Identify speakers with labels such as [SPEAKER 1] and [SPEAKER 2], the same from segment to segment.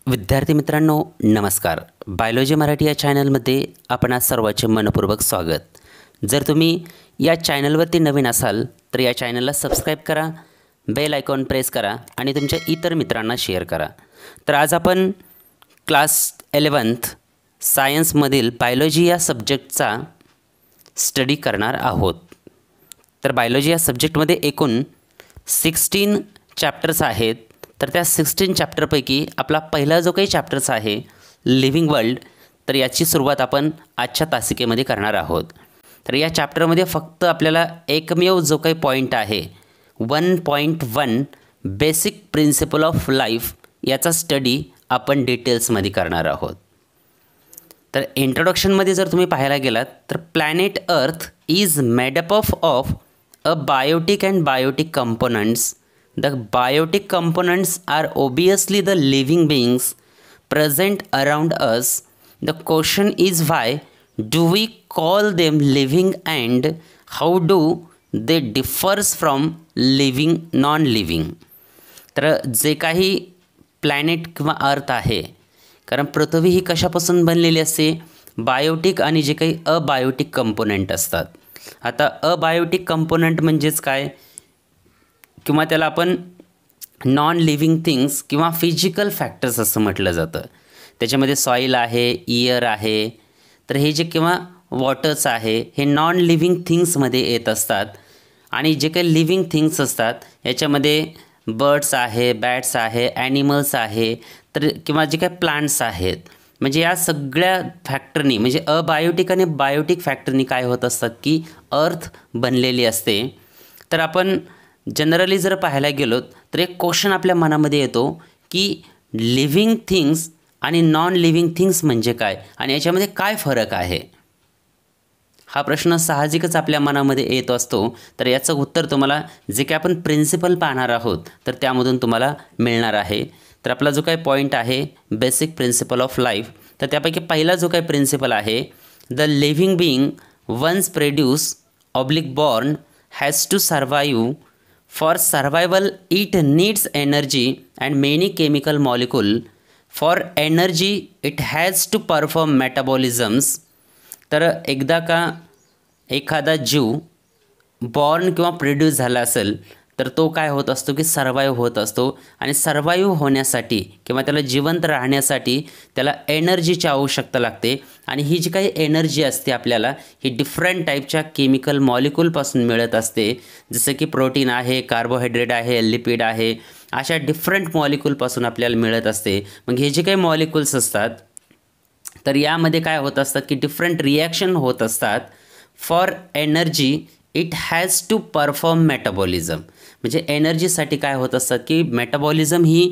[SPEAKER 1] विद्यार्थी मित्रांनो नमस्कार. बायोलॉजी मराठी या चॅनलमध्ये आपणा सर्वांचे मनपूर्वक स्वागत. जर तुम्ही या चॅनलवरती नवीन असाल तर या चॅनलला सबस्क्राईब करा, बेल आयकॉन प्रेस करा आणि तुमच्या इतर मित्रांना शेअर करा. तर आज आपण क्लास 11th सायन्समधील बायोलॉजी या सब्जेक्टचा स्टडी करणार आहोत. तर बायोलॉजी या सब्जेक्टमध्ये एकूण 16 चॅप्टर्स आहेत. तर त्या 16 चॅप्टरपैकी आपला पहिला जो काही चॅप्टर्स आहे लिव्हिंग वर्ल्ड, तर याची सुरुवात आपण आजच्या तासिकेमध्ये करणार आहोत. तर या चॅप्टरमध्ये फक्त आपल्याला एकमेव जो काही पॉईंट आहे 1.1 बेसिक प्रिन्सिपल ऑफ लाईफ याचा स्टडी आपण डिटेल्समध्ये करणार आहोत. तर इंट्रोडक्शनमध्ये जर तुम्ही पाहायला गेलात तर planet earth is made up of a biotic and biotic components. The biotic components are obviously the living beings present around us. The question is, why do we call them living and how do they differs from living non-living? तर जे काही planet किंवा अर्थ आहे, कारण पृथ्वी ही कशापासून बनलेली असते? बायोटिक आणि जे काही अबायोटिक कंपोनंट असतात. आता अबायोटिक कंपोनंट म्हणजेच काय, किंवा त्याला आपण नॉन लिव्हिंग थिंग्स किंवा फिजिकल फॅक्टर्स असं म्हटलं जातं. त्याच्यामध्ये सॉईल आहे, एअर आहे, तर हे जे किंवा वॉटर्स आहे हे नॉन लिव्हिंग थिंग्समध्ये येत असतात. आणि जे काही लिव्हिंग थिंग्स असतात याच्यामध्ये बर्ड्स आहे, बॅट्स आहे, ॲनिमल्स आहे, तर किंवा जे काही प्लांट्स आहेत. म्हणजे या सगळ्या फॅक्टरनी म्हणजे अबायोटिक आणि बायोटिक फॅक्टरनी काय होत असतात की अर्थ बनलेली असते. तर आपण जनरली जर पाहायला गेलो तर एक क्वेश्चन आपल्या मनामध्ये येतो की लिव्हिंग थिंग्स आणि नॉन लिव्हिंग थिंग्स म्हणजे काय आणि याच्यामध्ये काय फरक आहे. हा प्रश्न साहजिकच आपल्या मनामध्ये येत असतो. तर याचं उत्तर तुम्हाला जे काही आपण प्रिन्सिपल पाहणार आहोत तर त्यामधून तुम्हाला मिळणार आहे. तर आपला जो काही पॉईंट आहे बेसिक प्रिन्सिपल ऑफ लाईफ, तर त्यापैकी पहिला जो काही प्रिन्सिपल आहे, the living being once produce oblique born has to survive. For survival, it needs energy and many chemical molecule. For energy, it has to perform metabolisms. तर एकदा का एखादा जीव बॉर्न किंवा प्रोड्यूस झाला असेल तर तो काय होत असतो की सर्वाईव्ह होत असतो. आणि सर्वाईव्ह होण्यासाठी किंवा त्याला जिवंत राहण्यासाठी त्याला एनर्जीची आवश्यकता लागते. आणि ही जी काही एनर्जी असते आपल्याला ही डिफरंट टाईपच्या केमिकल मॉलिक्यूलपासून मिळत असते. जसं की प्रोटीन आहे, कार्बोहायड्रेट आहे, लिपिड आहे, अशा डिफरंट मॉलिक्यूलपासून आपल्याला मिळत असते. मग हे जे काही मॉलिक्यूल्स असतात तर यामध्ये काय होत असतात की डिफरंट रिॲक्शन होत असतात. For energy it has to perform metabolism. म्हणजे एनर्जीसाठी काय होत असतात की मेटाबॉलिझम ही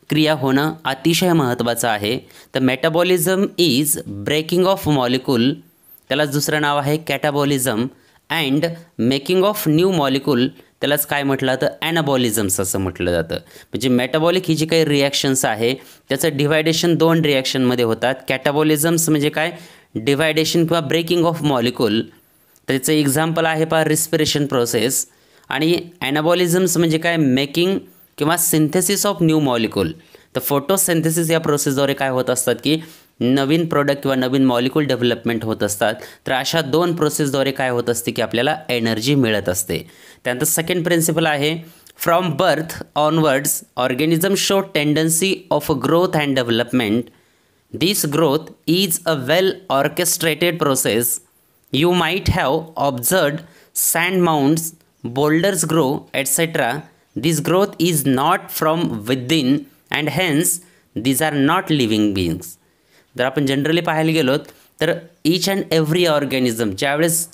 [SPEAKER 1] क्रिया होणं अतिशय महत्त्वाचं आहे. तर metabolism is breaking of molecule, त्यालाच दुसरं नाव आहे catabolism, and making of new molecule, त्यालाच काय म्हटलं जातं ॲनाबॉलिझम्स असं म्हटलं जातं. म्हणजे मेटाबॉलिक ही जी काही रिॲक्शन्स आहे त्याचं डिवायडेशन 2 रिॲक्शनमध्ये होतात. कॅटाबॉलिझम्स म्हणजे काय, डिवायडेशन किंवा ब्रेकिंग ऑफ मॉलिक्यूल. त्याचं एक्झाम्पल आहे पहा रिस्पिरेशन प्रोसेस. आणि ॲनाबॉलिझम्स म्हणजे काय, मेकिंग किंवा सिंथेसिस ऑफ न्यू मॉलिक्यूल. तर फोटोसिंथेसिस या प्रोसेसद्वारे काय होत असतात की नवीन प्रोडक्ट किंवा नवीन मॉलिक्यूल डेव्हलपमेंट होत असतात. तर अशा 2 प्रोसेसद्वारे काय होत असते की आपल्याला एनर्जी मिळत असते. त्यानंतर सेकंड प्रिन्सिपल आहे, from birth onwards organism show tendency of growth and development. This growth is a well orchestrated process. You might have observed sand mounds, boulders grow, etc. This growth is not from within and hence these are not living beings. जर आपण generally पाहायला गेलो तर each and every organism ज्यावेळेस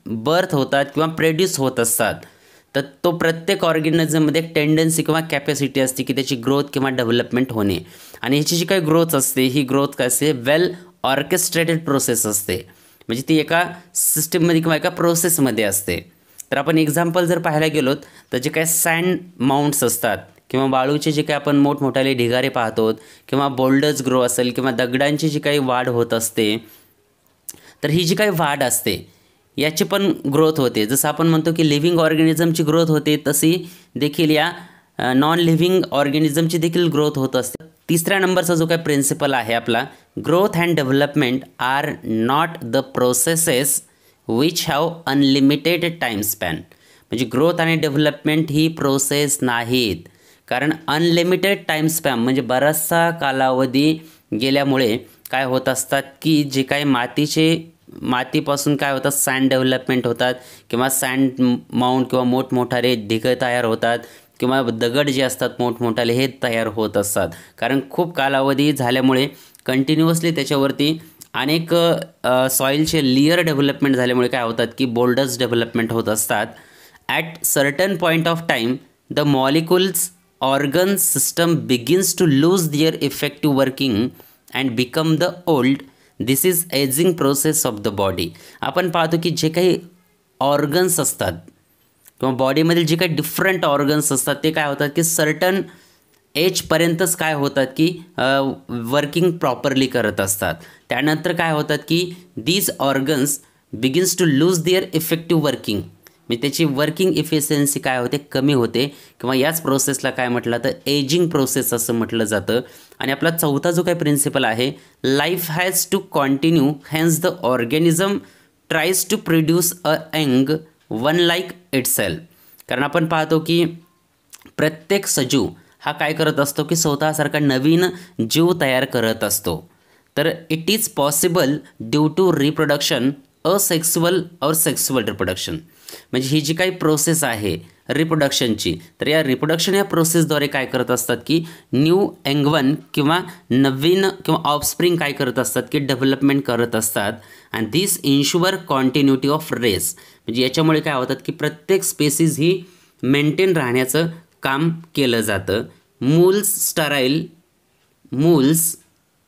[SPEAKER 1] birth होतात किंवा produce होत असतात तर तो प्रत्येक ऑर्गॅनिझममध्ये एक टेंडन्सी किंवा कॅपॅसिटी असते की त्याची ग्रोथ किंवा डेव्हलपमेंट होणे. आणि ह्याची जी काही ग्रोथ असते ही ग्रोथ काय असते, वेल ऑर्केस्ट्रेटेड प्रोसेस असते. म्हणजे ती एका सिस्टीममध्ये किंवा एका प्रोसेसमध्ये असते. तर आपण एक्झाम्पल जर पाहायला गेलो तर जे काही सँड माउंट्स असतात किंवा वाळूचे जे काही आपण मोठमोठाले ढिगारे पाहतो किंवा बोल्डर्स ग्रो असेल किंवा दगडांची जी काही वाढ होत असते, तर ही जी काही वाढ असते याची पण ग्रोथ होते. जसं आपण म्हणतो की लिव्हिंग ऑर्गॅनिझमची ग्रोथ होते तशी देखील या नॉन लिव्हिंग ऑर्गॅनिझमची देखील ग्रोथ होत असते. तिसऱ्या नंबरचा जो काय प्रिन्सिपल आहे आपला, growth and development are not the processes which have unlimited time span. म्हणजे ग्रोथ आणि डेव्हलपमेंट ही प्रोसेस नाहीत, कारण अनलिमिटेड टाईम स्पॅन म्हणजे बराचसा कालावधी गेल्यामुळे काय होत असतात की जे काही मातीपासून काय होतं, सँड डेव्हलपमेंट होतात किंवा सँड माउंट किंवा मोठमोठाले ढिगं तयार होतात किंवा दगड जे असतात मोठमोठाले हे तयार होत असतात. कारण खूप कालावधी झाल्यामुळे कंटिन्युअसली त्याच्यावरती अनेक सॉईलचे लेयर डेव्हलपमेंट झाल्यामुळे काय होतात की बोल्डर्स डेव्हलपमेंट होत असतात. At certain point of time the molecules organ system begins to lose their effective working and become the old. This is ageing process of the body. आपण पाहतो की जे काही ऑर्गन्स असतात किंवा बॉडीमधील जे काही डिफरंट ऑर्गन्स असतात ते काय होतात की सर्टन एजपर्यंतच काय होतात की वर्किंग प्रॉपरली करत असतात. त्यानंतर काय होतात की these organs begins to lose their effective working, म्हणजे त्याची वर्किंग इफिशियन्सी काय होते, कमी होते किंवा याच प्रोसेसला काय म्हटलं तर एजिंग प्रोसेस असं म्हटलं जातं. आणि आपला चौथा जो काही प्रिन्सिपल आहे, life has to continue hence the organism tries to produce a young one like itself. कारण आपण पाहतो की प्रत्येक सजीव हा काय करत असतो की स्वतःसारखा नवीन जीव तयार करत असतो. तर it is possible due to reproduction asexual और सेक्सुअल रिप्रोडक्शन. म्हणजे ही जी काही प्रोसेस आहे रिप्रोडक्शनची, तर या रिप्रोडक्शन या प्रोसेसद्वारे काय करत असतात की न्यू एंगवन किंवा नवीन किंवा ऑफस्प्रिंग काय करत असतात की डेव्हलपमेंट करत असतात. And this ensure continuity of race. म्हणजे याच्यामुळे काय होतात की प्रत्येक स्पेसीज ही मेंटेन राहण्याचं काम केलं जातं. Mules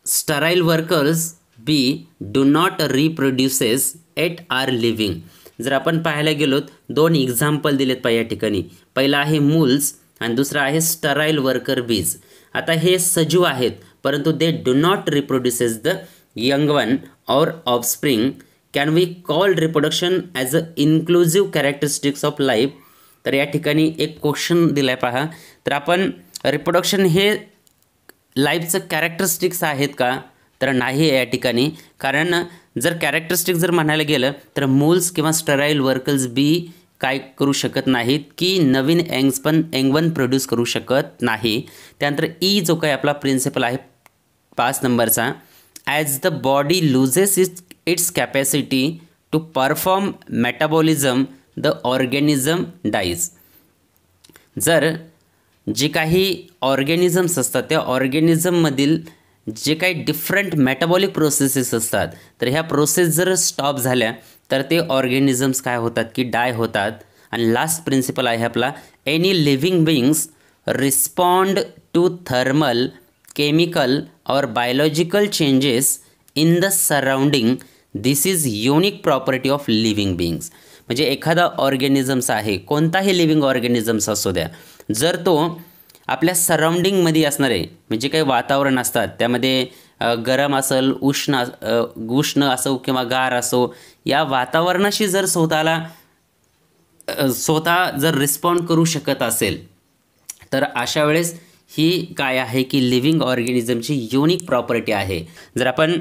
[SPEAKER 1] sterile workers bee do not reproduces yet are living. जर आपण पाहायला गेलोत, दोन एक्झाम्पल दिलेत या ठिकाणी. पहिला आहे मूल्स आणि दुसरा आहे स्टराईल वर्कर बीज. आता हे सजीव आहेत परंतु they do not reproduces the young one or offspring. Can we call reproduction as a inclusive characteristics of life. तर या ठिकाणी एक क्वेश्चन दिला आहे पहा. तर आपण रिप्रोडक्शन हे लाईफचं कॅरेक्टरिस्टिक्स आहेत का, तर नाही आहे या ठिकाणी. कारण जर कॅरेक्टरिस्टिक जर म्हणायला गेलं तर मूल्स किंवा स्टराईल वर्कर्स बी काय करू शकत नाहीत की नवीन एंगवन प्रोड्यूस करू शकत नाही. त्यानंतर ई जो काही आपला प्रिन्सिपल आहे 5 नंबरचा, as the body loses its capacity to perform metabolism the organism dies. जर जे काही ऑर्गॅनिझम्स असतात त्या ऑर्गॅनिझममधील जे काही डिफरंट मेटाबॉलिक प्रोसेसेस असतात, तर ह्या प्रोसेस जर स्टॉप झाल्या तर ते ऑर्गॅनिझम्स काय होतात की डाय होतात. आणि लास्ट प्रिन्सिपल आहे आपला, any living beings respond to thermal, chemical or biological changes in the surrounding. This is unique property of living beings. म्हणजे एखादा ऑर्गॅनिझम्स आहे, कोणताही लिव्हिंग ऑर्गॅनिझम्स असू द्या, जर तो आपल्या सराउंडिंगमध्ये असणार आहे म्हणजे काही वातावरण असतात त्यामध्ये गरम असेल, उष्ण असो किंवा गार असो, या वातावरणाशी जर स्वतः जर रिस्पॉन्ड करू शकत असेल तर अशा वेळेस ही काय आहे की लिव्हिंग ऑर्गॅनिझमची युनिक प्रॉपर्टी आहे. जर आपण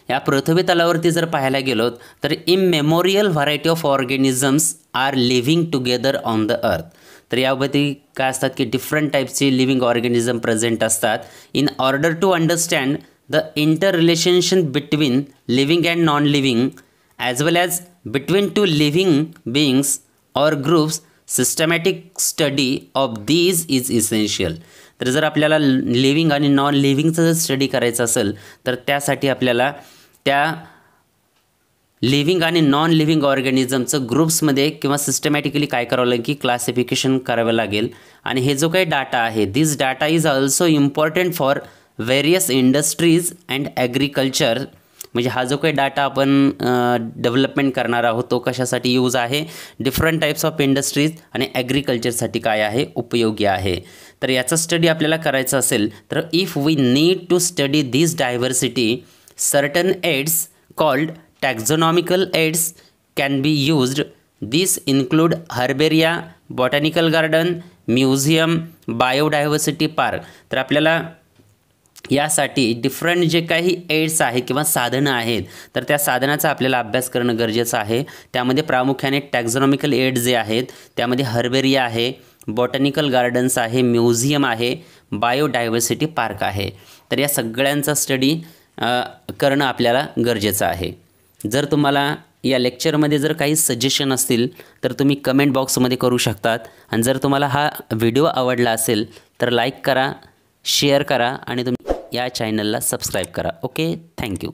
[SPEAKER 1] या पृथ्वी तलावरती जर पाहायला गेलो तर immemorial variety of organisms are living together on the earth. तर यामध्ये काय असतात की डिफरंट टाईपचे लिव्हिंग ऑर्गॅनिझम प्रेझेंट असतात. In order to understand the inter relationship between living and non living as well as between two living beings or groups, systematic study of these is essential. तर जर आपल्याला living आणि non लिव्हिंगचं जर study करायचं असेल तर त्यासाठी आपल्याला त्या लिव्हिंग आणि नॉन लिव्हिंग ऑर्गॅनिझमचं ग्रुप्समध्ये किंवा सिस्टमॅटिकली काय करावं लागेल की क्लासिफिकेशन करावं लागेल. आणि हे जो काही डाटा आहे, this data is also important for various industries and agriculture. म्हणजे हा जो काही डाटा आपण डेव्हलपमेंट करणार आहोत तो कशासाठी यूज आहे, डिफरंट टाईप्स ऑफ इंडस्ट्रीज आणि ॲग्रिकल्चरसाठी काय आहे, उपयोगी आहे. तर याचा स्टडी आपल्याला करायचा असेल तर if we need to study this diversity, certain aids called taxonomical aids can be used. These include herbaria, botanical garden, museum, biodiversity park. तर आपल्याला यासाठी डिफरंट जे काही एड्स आहे किंवा साधनं आहेत तर त्या साधनाचा आपल्याला अभ्यास करणं गरजेचं आहे. त्यामध्ये प्रामुख्याने टॅक्झॉनॉमिकल एड जे आहेत त्यामध्ये हर्बेरिया आहे, बॉटॅनिकल गार्डन्स आहे, म्युझियम आहे, बायोडायव्हर्सिटी पार्क आहे. तर या सगळ्यांचा स्टडी करणं आपल्याला गरजेचं आहे. जर तुम्हाला या लेक्चरमध्ये जर काही सजेशन असतील तर तुम्ही कमेंट बॉक्समध्ये करू शकतात. आणि जर तुम्हाला हा व्हिडिओ आवडला असेल तर लाईक करा, शेअर करा आणि तुम्ही या चॅनलला सबस्क्राईब करा. Okay, thank you.